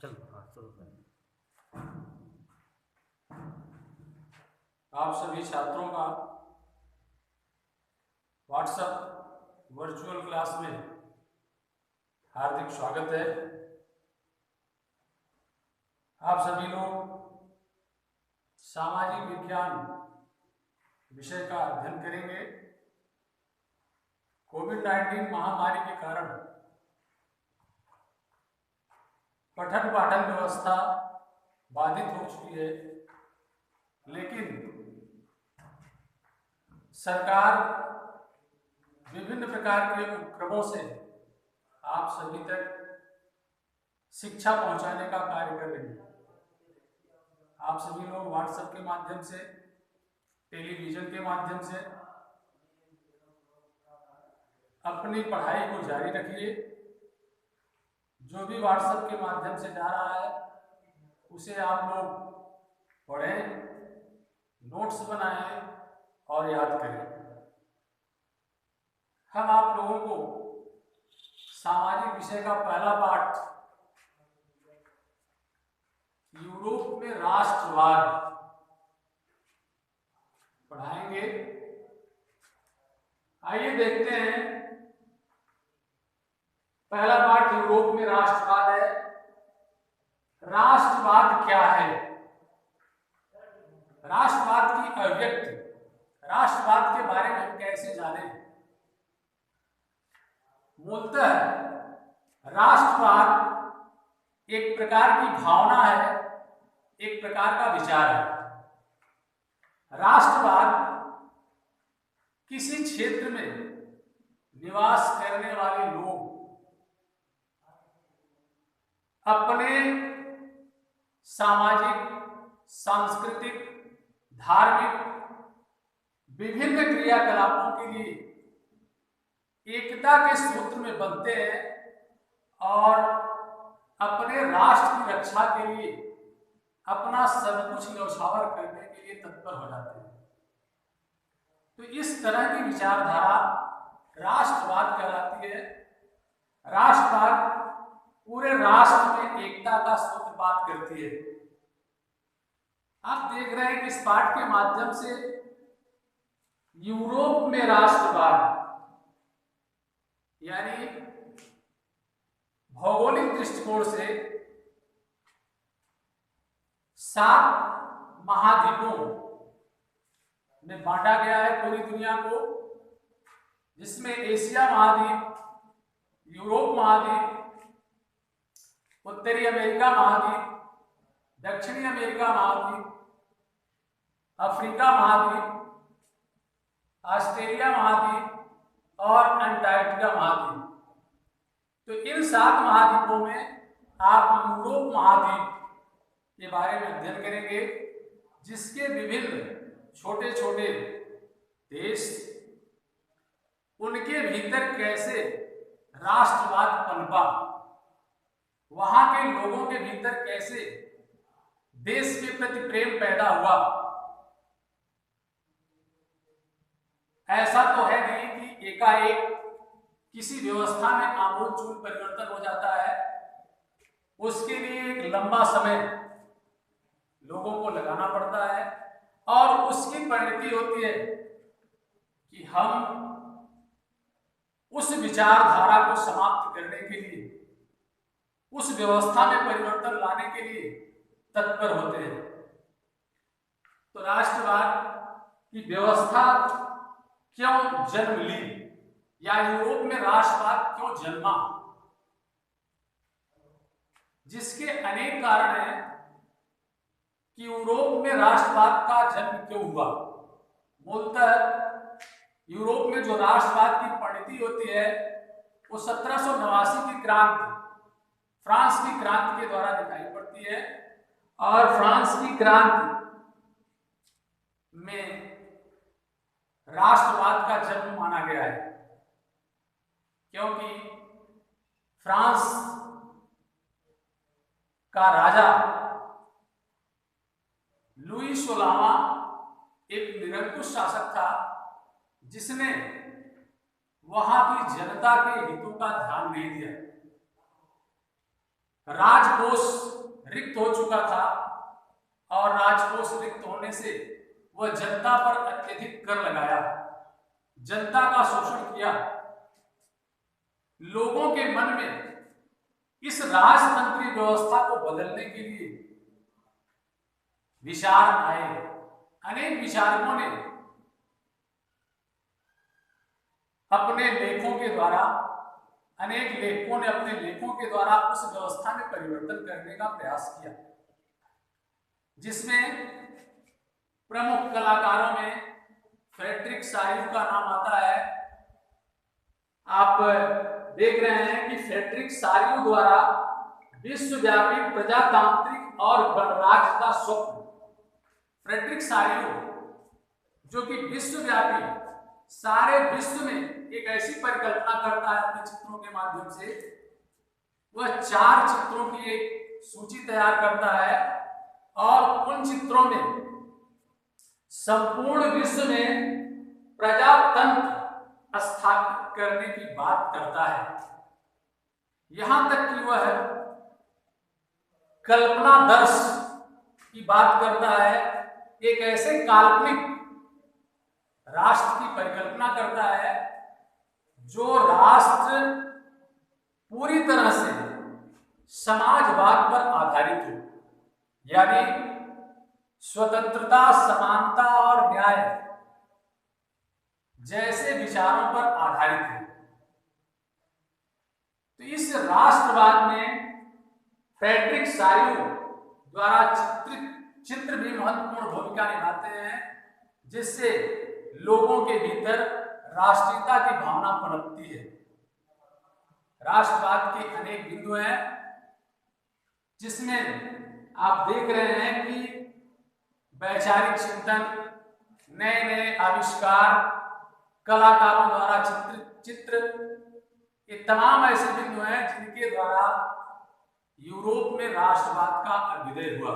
शुरू करें। आप सभी छात्रों का व्हाट्सएप वर्चुअल क्लास में हार्दिक स्वागत है। आप सभी लोग सामाजिक विज्ञान विषय का अध्ययन करेंगे। कोविड-19 महामारी के कारण पठन पाठन व्यवस्था बाधित हो चुकी है, लेकिन सरकार विभिन्न प्रकार के उपक्रमों से आप सभी तक शिक्षा पहुंचाने का कार्य कर रही है। आप सभी लोग व्हाट्सएप के माध्यम से, टेलीविजन के माध्यम से अपनी पढ़ाई को जारी रखिए। जो भी व्हाट्सएप के माध्यम से जा रहा है उसे आप लोग पढ़ें, नोट्स बनाएं और याद करें। हम आप लोगों को सामाजिक विषय का पहला पाठ यूरोप में राष्ट्रवाद पढ़ाएंगे। आइए देखते हैं। पहला पाठ यूरोप में राष्ट्रवाद है। राष्ट्रवाद क्या है? राष्ट्रवाद की अभिव्यक्ति, राष्ट्रवाद के बारे में हम कैसे जानें? मूलतः राष्ट्रवाद एक प्रकार की भावना है, एक प्रकार का विचार है। राष्ट्रवाद किसी क्षेत्र में निवास करने वाले लोग अपने सामाजिक, सांस्कृतिक, धार्मिक विभिन्न क्रियाकलापों के लिए एकता के सूत्र में बंधते हैं और अपने राष्ट्र की रक्षा के लिए अपना सब कुछ न्यौछावर करने के लिए तत्पर हो जाते हैं। तो इस तरह की विचारधारा राष्ट्रवाद कहलाती है। राष्ट्रवाद पूरे राष्ट्र में एकता का सूत्रपात करती है। आप देख रहे हैं कि इस पाठ के माध्यम से यूरोप में राष्ट्रवाद यानी भौगोलिक दृष्टिकोण से 7 महाद्वीपों में बांटा गया है पूरी दुनिया को, जिसमें एशिया महाद्वीप, यूरोप महाद्वीप, उत्तरी अमेरिका महाद्वीप, दक्षिणी अमेरिका महाद्वीप, अफ्रीका महाद्वीप, ऑस्ट्रेलिया महाद्वीप और अंटार्कटिका महाद्वीप। तो इन 7 महाद्वीपों में आप यूरोप महाद्वीप के बारे में अध्ययन करेंगे, जिसके विभिन्न छोटे छोटे देश, उनके भीतर कैसे राष्ट्रवाद पनपा, वहां के लोगों के भीतर कैसे देश के प्रति प्रेम पैदा हुआ। ऐसा तो है नहीं कि एकाएक किसी व्यवस्था में आमूलचूल परिवर्तन हो जाता है। उसके लिए एक लंबा समय लोगों को लगाना पड़ता है और उसकी परिणति होती है कि हम उस विचारधारा को समाप्त करने के लिए, उस व्यवस्था में परिवर्तन लाने के लिए तत्पर होते हैं। तो राष्ट्रवाद की व्यवस्था क्यों जन्म ली या यूरोप में राष्ट्रवाद क्यों जन्मा? जिसके अनेक कारण हैं कि यूरोप में राष्ट्रवाद का जन्म क्यों हुआ। मूलतः यूरोप में जो राष्ट्रवाद की परिणति होती है वो 1789 की क्रांति, फ्रांस की क्रांति के द्वारा दिखाई पड़ती है। और फ्रांस की क्रांति में राष्ट्रवाद का जन्म माना गया है, क्योंकि फ्रांस का राजा लुई 16वां एक निरंकुश शासक था, जिसने वहां की जनता के हितों का ध्यान नहीं दिया। राजकोष रिक्त हो चुका था और राजकोष रिक्त होने से वह जनता पर अत्यधिक कर लगाया, जनता का शोषण किया। लोगों के मन में इस राजतंत्रीय व्यवस्था को बदलने के लिए विचार आए। अनेक विचारकों ने अपने लेखों के द्वारा उस व्यवस्था में परिवर्तन करने का प्रयास किया, जिसमें प्रमुख कलाकारों में फ्रेडरिक सारिउ का नाम आता है। आप देख रहे हैं कि फ्रेडरिक सारिउ द्वारा विश्वव्यापी प्रजातांत्रिक और गणराज्य का स्वप्न। फ्रेडरिक सारिउ जो कि विश्वव्यापी सारे विश्व में एक ऐसी परिकल्पना करता है अपने चित्रों के माध्यम से, वह 4 चित्रों की एक सूची तैयार करता है और उन चित्रों में संपूर्ण विश्व में प्रजातंत्र स्थापित करने की बात करता है। यहां तक कि वह कल्पनादर्श की बात करता है, एक ऐसे काल्पनिक राष्ट्र की परिकल्पना करता है जो राष्ट्र पूरी तरह से समाजवाद पर आधारित हो, यानी स्वतंत्रता, समानता और न्याय जैसे विचारों पर आधारित है। तो इस राष्ट्रवाद में फ्रेडरिक सारिउ द्वारा चित्र भी महत्वपूर्ण भूमिका निभाते हैं, जिससे लोगों के भीतर राष्ट्रीयता की भावना पनपती है। राष्ट्रवाद के अनेक बिंदु हैं, जिसमें आप देख रहे हैं कि वैचारिक चिंतन, नए नए आविष्कार, कलाकारों द्वारा चित्र, ये तमाम ऐसे बिंदु हैं जिनके द्वारा यूरोप में राष्ट्रवाद का अभ्युदय हुआ।